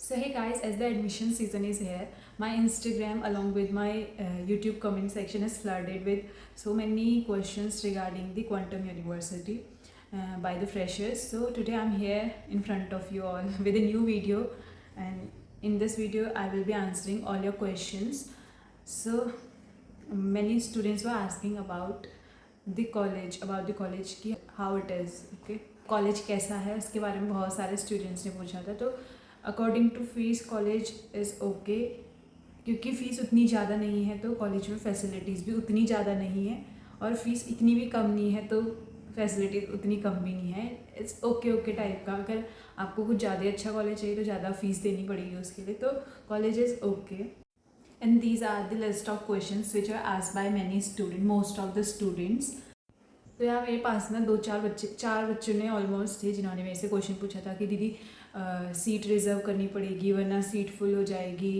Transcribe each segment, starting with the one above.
So hey guys, as the admission season is here, my Instagram along with my YouTube comment section is flooded with so many questions regarding the Quantum University by the freshers. So today I'm here in front of you all with a new video, and in this video I will be answering all your questions. So many students were asking about the college की how it is, okay? College कैसा है उसके बारे में बहुत सारे students ने पूछा था। तो according to fees college is okay, क्योंकि फ़ीस उतनी ज़्यादा नहीं है तो कॉलेज में फैसिलिटीज़ भी उतनी ज़्यादा नहीं है, और फीस इतनी भी कम नहीं है तो फैसिलिटीज़ उतनी कम भी नहीं है। इट्स ओके ओके टाइप का। अगर आपको कुछ ज़्यादा अच्छा कॉलेज चाहिए तो ज़्यादा फ़ीस देनी पड़ेगी उसके लिए, तो college is okay. And these are the list of questions which are asked by many student, most of the students. तो यहाँ मेरे पास ना चार बच्चों ने ऑलमोस्ट थे जिन्होंने मेरे से क्वेश्चन पूछा था कि दीदी सीट रिज़र्व करनी पड़ेगी वरना सीट फुल हो जाएगी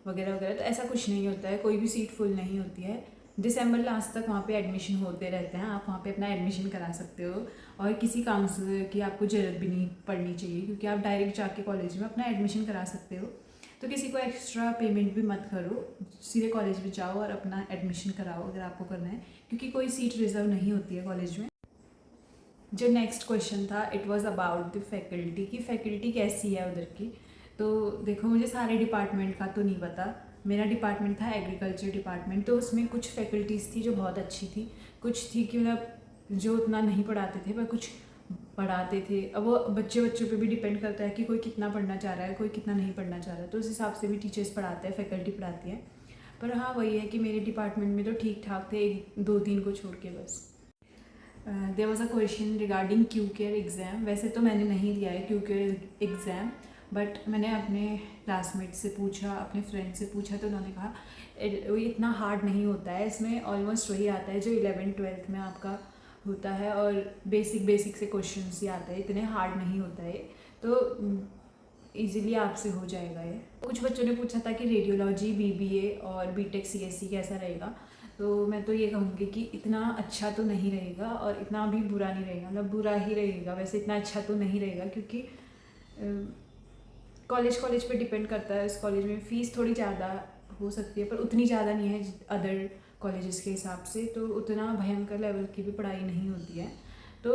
वगैरह वगैरह। तो ऐसा कुछ नहीं होता है, कोई भी सीट फुल नहीं होती है। दिसंबर लास्ट तक वहाँ पे एडमिशन होते रहते हैं, आप वहाँ पे अपना एडमिशन करा सकते हो, और किसी काउंसलर की आपको ज़रूरत भी नहीं पड़नी चाहिए, क्योंकि आप डायरेक्ट जाके कॉलेज में अपना एडमिशन करा सकते हो। तो किसी को एक्स्ट्रा पेमेंट भी मत करो, सीधे कॉलेज में जाओ और अपना एडमिशन कराओ अगर आपको करना है, क्योंकि कोई सीट रिज़र्व नहीं होती है कॉलेज में। जो नेक्स्ट क्वेश्चन था it was about the faculty, की फैकल्टी कैसी है उधर की। तो देखो, मुझे सारे डिपार्टमेंट का तो नहीं पता। मेरा डिपार्टमेंट था एग्रीकल्चर डिपार्टमेंट, तो उसमें कुछ फैकल्टीज़ थी जो बहुत अच्छी थी, कुछ थी कि मतलब जो उतना नहीं पढ़ाते थे पर कुछ पढ़ाते थे। अब वो बच्चों पे भी डिपेंड करता है कि कोई कितना पढ़ना चाह रहा है, कोई कितना नहीं पढ़ना चाह रहा है, तो उस हिसाब से भी टीचर्स पढ़ाते हैं, फैकल्टी पढ़ाती है। पर हाँ, वही है कि मेरे डिपार्टमेंट में तो ठीक ठाक थे, एक दो तीन को छोड़ के बस। There was a question regarding Q care exam. वैसे तो मैंने नहीं दिया है क्यू केयर एग्ज़ाम, बट मैंने अपने क्लासमेट से पूछा, अपने फ्रेंड से पूछा, तो उन्होंने कहा वो इतना हार्ड नहीं होता है, इसमें ऑलमोस्ट वही आता है जो 11th-12th में आपका होता है, और बेसिक से क्वेश्चन ही आता है, इतने हार्ड नहीं होता है, तो ईज़िली आपसे हो जाएगा ये। कुछ बच्चों ने पूछा था कि रेडियोलॉजी बीबीए और बीटेक सीएससी कैसा रहेगा। तो मैं तो ये कहूँगी कि इतना अच्छा तो नहीं रहेगा और इतना भी बुरा नहीं रहेगा, मतलब बुरा ही रहेगा। वैसे इतना अच्छा तो नहीं रहेगा, क्योंकि कॉलेज पे डिपेंड करता है। इस कॉलेज में फ़ीस थोड़ी ज़्यादा हो सकती है, पर उतनी ज़्यादा नहीं है अदर कॉलेजेस के हिसाब से, तो उतना भयंकर लेवल की भी पढ़ाई नहीं होती है। तो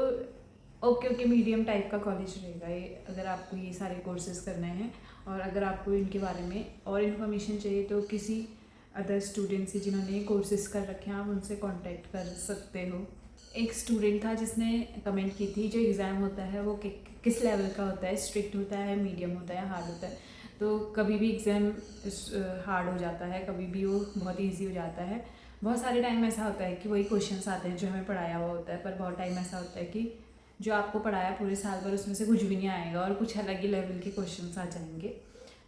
ओके मीडियम टाइप का कॉलेज रहेगा ये, अगर आपको ये सारे कोर्सेज करने हैं। और अगर आपको इनके बारे में और इन्फॉर्मेशन चाहिए तो किसी अदर स्टूडेंट से जिन्होंने कोर्सेज कर रखे हैं आप उनसे कांटेक्ट कर सकते हो। एक स्टूडेंट था जिसने कमेंट की थी, जो एग्ज़ाम होता है वो किस लेवल का होता है, स्ट्रिक्ट होता है, मीडियम होता है, हार्ड होता है। तो कभी भी एग्ज़ाम हार्ड हो जाता है, कभी भी वो बहुत ईजी हो जाता है। बहुत सारे टाइम ऐसा होता है कि वही क्वेश्चंस आते हैं जो हमें पढ़ाया हुआ होता है, पर बहुत टाइम ऐसा होता है कि जो आपको पढ़ाया पूरे साल भर उसमें से कुछ भी नहीं आएगा और कुछ अलग ही लेवल के क्वेश्चंस आ जाएंगे।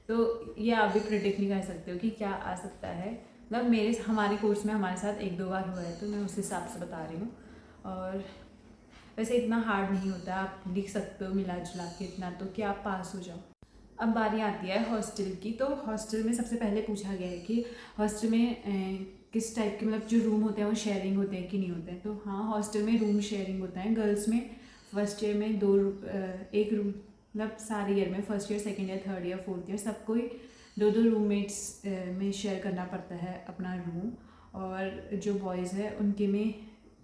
तो ये आप भी प्रिडिक्ट नहीं कर सकते हो कि क्या आ सकता है। मतलब हमारे कोर्स में हमारे साथ एक दो बार हुआ है, तो मैं उस हिसाब से बता रही हूँ। और वैसे इतना हार्ड नहीं होता, आप लिख सकते हो मिला जुला के इतना तो कि आप पास हो जाओ। अब बारी आती है हॉस्टल की। तो हॉस्टल में सबसे पहले पूछा गया है कि हॉस्टल में किस टाइप के, मतलब जो रूम होते हैं वो शेयरिंग होते हैं कि नहीं होते हैं। तो हाँ, हॉस्टल में रूम शेयरिंग होता है। गर्ल्स में फर्स्ट ईयर में एक रूम, मतलब सारे ईयर में first year, second year, third year, fourth year सबको ही दो रूममेट्स में शेयर करना पड़ता है अपना रूम। और जो बॉयज़ है उनके में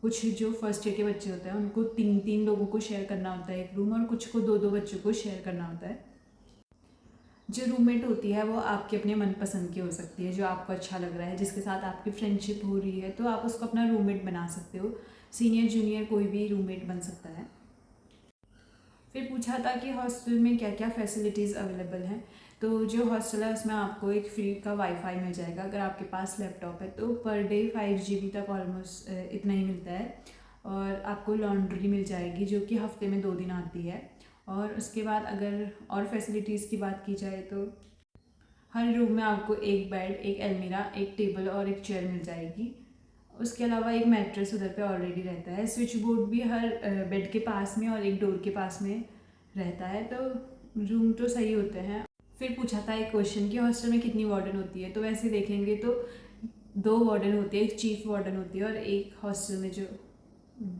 कुछ जो फर्स्ट ईयर के बच्चे होते हैं उनको तीन लोगों को शेयर करना होता है एक रूम, और कुछ को दो बच्चों को शेयर करना होता है। जो रूममेट होती है वो आपके अपने मनपसंद की हो सकती है, जो आपको अच्छा लग रहा है, जिसके साथ आपकी फ्रेंडशिप हो रही है, तो आप उसको अपना रूममेट बना सकते हो। सीनियर जूनियर कोई भी रूममेट बन सकता है। फिर पूछा था कि हॉस्टल में क्या क्या फैसिलिटीज़ अवेलेबल हैं। तो जो हॉस्टल है उसमें आपको एक फ्री का वाईफाई मिल जाएगा अगर आपके पास लैपटॉप है, तो पर डे 5 GB तक ऑलमोस्ट इतना ही मिलता है। और आपको लॉन्ड्री मिल जाएगी जो कि हफ्ते में 2 दिन आती है। और उसके बाद अगर और फैसिलिटीज़ की बात की जाए तो हर रूम में आपको एक बेड, एक अलमीरा, एक टेबल और एक चेयर मिल जाएगी। उसके अलावा एक मैट्रेस उधर पे ऑलरेडी रहता है। स्विच बोर्ड भी हर बेड के पास में और एक डोर के पास में रहता है, तो रूम तो सही होते हैं। फिर पूछा था एक क्वेश्चन कि हॉस्टल में कितनी वार्डन होती है। तो वैसे देखेंगे तो 2 वार्डन होती है, एक चीफ वार्डन होती है और एक हॉस्टल में जो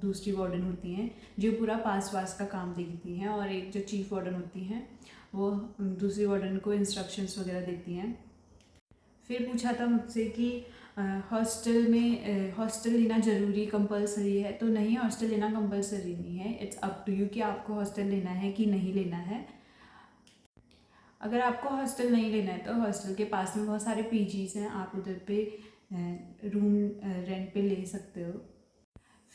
दूसरी वार्डन होती हैं जो पूरा पास का काम देखती हैं, और एक जो चीफ वार्डन होती हैं वो दूसरी वार्डन को इंस्ट्रक्शंस वगैरह देती हैं। फिर पूछा था मुझसे कि हॉस्टल लेना ज़रूरी कंपलसरी है, तो नहीं, हॉस्टल लेना कंपलसरी नहीं है। इट्स अप टू यू कि आपको हॉस्टल लेना है कि नहीं लेना है। अगर आपको हॉस्टल नहीं लेना है तो हॉस्टल के पास में बहुत सारे पीजीज हैं, आप उधर पे रूम रेंट पे ले सकते हो।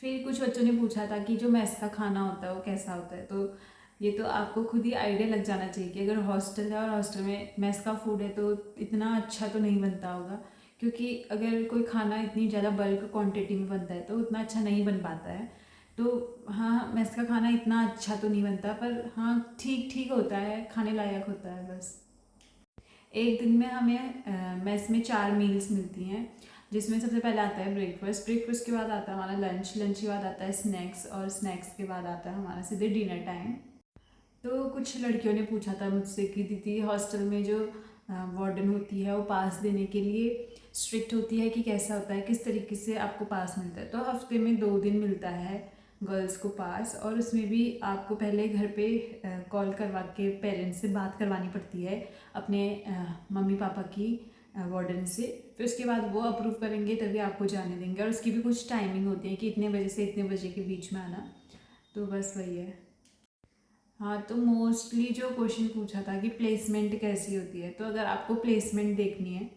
फिर कुछ बच्चों ने पूछा था कि जो मेस का खाना होता है वो कैसा होता है, तो ये तो आपको खुद ही आइडिया लग जाना चाहिए कि अगर हॉस्टल है और हॉस्टल में मेस का फूड है तो इतना अच्छा तो नहीं बनता होगा, क्योंकि अगर कोई खाना इतनी ज़्यादा बल्क क्वांटिटी में बनता है तो उतना अच्छा नहीं बन पाता है। तो हाँ, मेस का खाना इतना अच्छा तो नहीं बनता, पर हाँ ठीक ठीक होता है, खाने लायक होता है बस। एक दिन में हमें मेस में 4 मील्स मिलती हैं, जिसमें सबसे पहले आता है ब्रेकफास्ट के बाद आता है हमारा लंच के बाद आता है स्नैक्स, और स्नैक्स के बाद आता है हमारा सीधे डिनर टाइम। तो कुछ लड़कियों ने पूछा था मुझसे कि दीदी हॉस्टल में जो वार्डन होती है वो पास देने के लिए स्ट्रिक्ट होती है कि कैसा होता है, किस तरीके से आपको पास मिलता है। तो हफ्ते में 2 दिन मिलता है गर्ल्स को पास, और उसमें भी आपको पहले घर पे कॉल करवा के पेरेंट्स से बात करवानी पड़ती है अपने मम्मी पापा की वार्डन से। फिर उसके बाद वो अप्रूव करेंगे तभी आपको जाने देंगे, और उसकी भी कुछ टाइमिंग होती है कि इतने बजे से इतने बजे के बीच में आना। तो बस वही है। हाँ, तो मोस्टली जो क्वेश्चन पूछा था कि प्लेसमेंट कैसी होती है, तो अगर आपको प्लेसमेंट देखनी है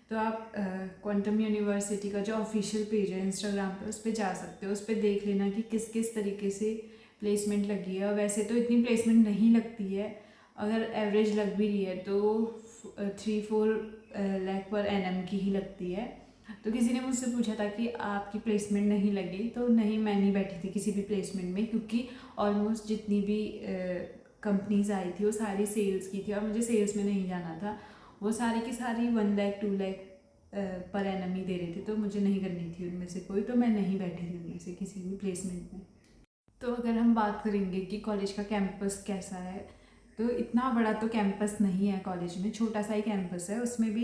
तो आप क्वांटम यूनिवर्सिटी का जो ऑफिशियल पेज है इंस्टाग्राम पे उस पर जा सकते हो। उस पर देख लेना कि किस किस तरीके से प्लेसमेंट लगी है। और वैसे तो इतनी प्लेसमेंट नहीं लगती है, अगर एवरेज लग भी रही है तो 3-4 लाख पर एनम की ही लगती है। तो किसी ने मुझसे पूछा था कि आपकी प्लेसमेंट नहीं लगी, तो नहीं, मैं नहीं बैठी थी किसी भी प्लेसमेंट में, क्योंकि ऑलमोस्ट जितनी भी कंपनीज आई थी वो सारी सेल्स की थी और मुझे सेल्स में नहीं जाना था। वो सारी की सारी 1 लाख 2 लाख पर एनम ही दे रहे थे, तो मुझे नहीं करनी थी उनमें से कोई, तो मैं नहीं बैठी थी उनमें से किसी भी प्लेसमेंट में। तो अगर हम बात करेंगे कि कॉलेज का कैंपस कैसा है, तो इतना बड़ा तो कैंपस नहीं है कॉलेज में, छोटा सा ही कैंपस है। उसमें भी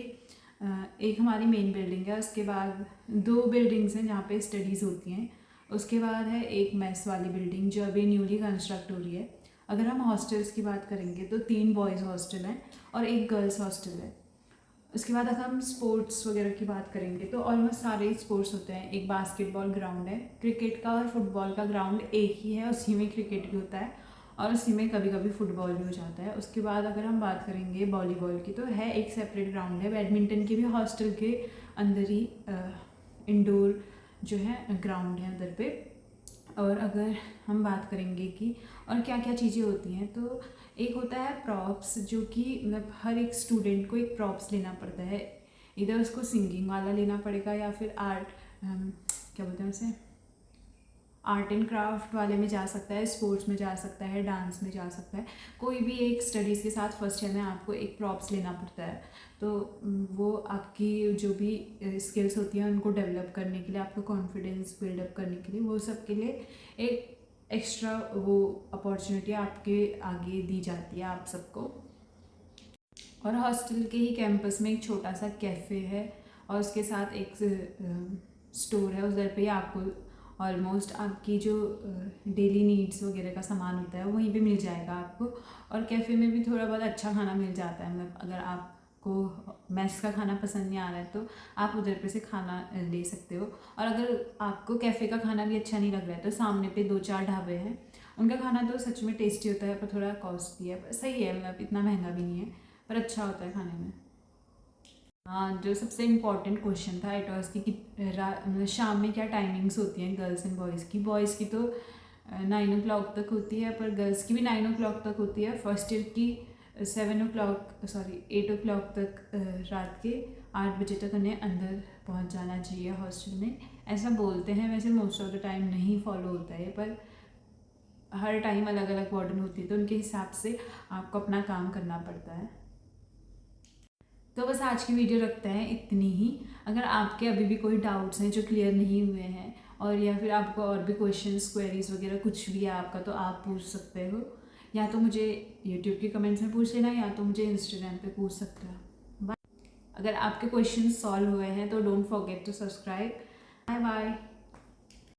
एक हमारी मेन बिल्डिंग है, उसके बाद 2 बिल्डिंग्स हैं जहाँ पे स्टडीज़ होती हैं। उसके बाद है एक मेस वाली बिल्डिंग जो अभी न्यूली कंस्ट्रक्ट हो रही है। अगर हम हॉस्टल्स की बात करेंगे तो 3 बॉयज़ हॉस्टल हैं और एक गर्ल्स हॉस्टल है। उसके बाद अगर हम स्पोर्ट्स वगैरह की बात करेंगे तो ऑलमोस्ट सारे ही स्पोर्ट्स होते हैं। एक बास्केटबॉल ग्राउंड है, क्रिकेट का और फुटबॉल का ग्राउंड एक ही है, उसी में क्रिकेट भी होता है और उसी में कभी कभी फुटबॉल भी हो जाता है। उसके बाद अगर हम बात करेंगे वॉलीबॉल की, तो है एक सेपरेट ग्राउंड है। बैडमिंटन के भी हॉस्टल के अंदर ही इंडोर जो है ग्राउंड है उधर पे। और अगर हम बात करेंगे कि और क्या क्या चीज़ें होती हैं, तो एक होता है प्रॉप्स, जो कि मतलब हर एक स्टूडेंट को एक प्रॉप्स लेना पड़ता है। इधर उसको सिंगिंग वाला लेना पड़ेगा या फिर आर्ट क्या बोलते हैं उसे, आर्ट एंड क्राफ्ट वाले में जा सकता है, स्पोर्ट्स में जा सकता है, डांस में जा सकता है। कोई भी एक स्टडीज़ के साथ फर्स्ट ईयर में आपको एक प्रॉप्स लेना पड़ता है। तो वो आपकी जो भी स्किल्स होती हैं उनको डेवलप करने के लिए, आपको कॉन्फिडेंस बिल्डअप करने के लिए, वो सब के लिए एक एक्स्ट्रा वो अपॉर्चुनिटी आपके आगे दी जाती है आप सबको। और हॉस्टल के ही कैंपस में एक छोटा सा कैफ़े है और उसके साथ एक स्टोर है। उधर पे आपको ऑलमोस्ट आपकी जो डेली नीड्स वगैरह का सामान होता है वहीं पे मिल जाएगा आपको। और कैफ़े में भी थोड़ा बहुत अच्छा खाना मिल जाता है, मतलब अगर आपको मेस का खाना पसंद नहीं आ रहा है तो आप उधर पे से खाना ले सकते हो। और अगर आपको कैफ़े का खाना भी अच्छा नहीं लग रहा है तो सामने पे 2-4 ढाबे हैं, उनका खाना तो सच में टेस्टी होता है पर थोड़ा कॉस्टली है, पर सही है, मतलब इतना महंगा भी नहीं है पर अच्छा होता है खाने में। हाँ, जो सबसे इम्पोर्टेंट क्वेश्चन था इट वॉज कि मतलब शाम में क्या टाइमिंग्स होती हैं गर्ल्स एंड बॉयज़ की। बॉयज़ की तो 9 o'clock तक होती है, पर गर्ल्स की भी 9 o'clock तक होती है। फर्स्ट ईयर की 8 o'clock तक, रात के 8 बजे तक उन्हें अंदर पहुंच जाना चाहिए हॉस्टल में, ऐसा बोलते हैं। वैसे मोस्ट ऑफ द टाइम नहीं फॉलो होता है, पर हर टाइम अलग अलग वार्डन होती है तो उनके हिसाब से आपको अपना काम करना पड़ता है। तो बस आज की वीडियो रखते हैं इतनी ही। अगर आपके अभी भी कोई डाउट्स हैं जो क्लियर नहीं हुए हैं, और या फिर आपको और भी क्वेश्चंस क्वेरीज वगैरह कुछ भी है आपका, तो आप पूछ सकते हो। या तो मुझे यूट्यूब के कमेंट्स में पूछ लेना, या तो मुझे इंस्टाग्राम पे पूछ सकते हो। बाय। अगर आपके क्वेश्चन सॉल्व हुए हैं तो don't forget to subscribe. Bye bye.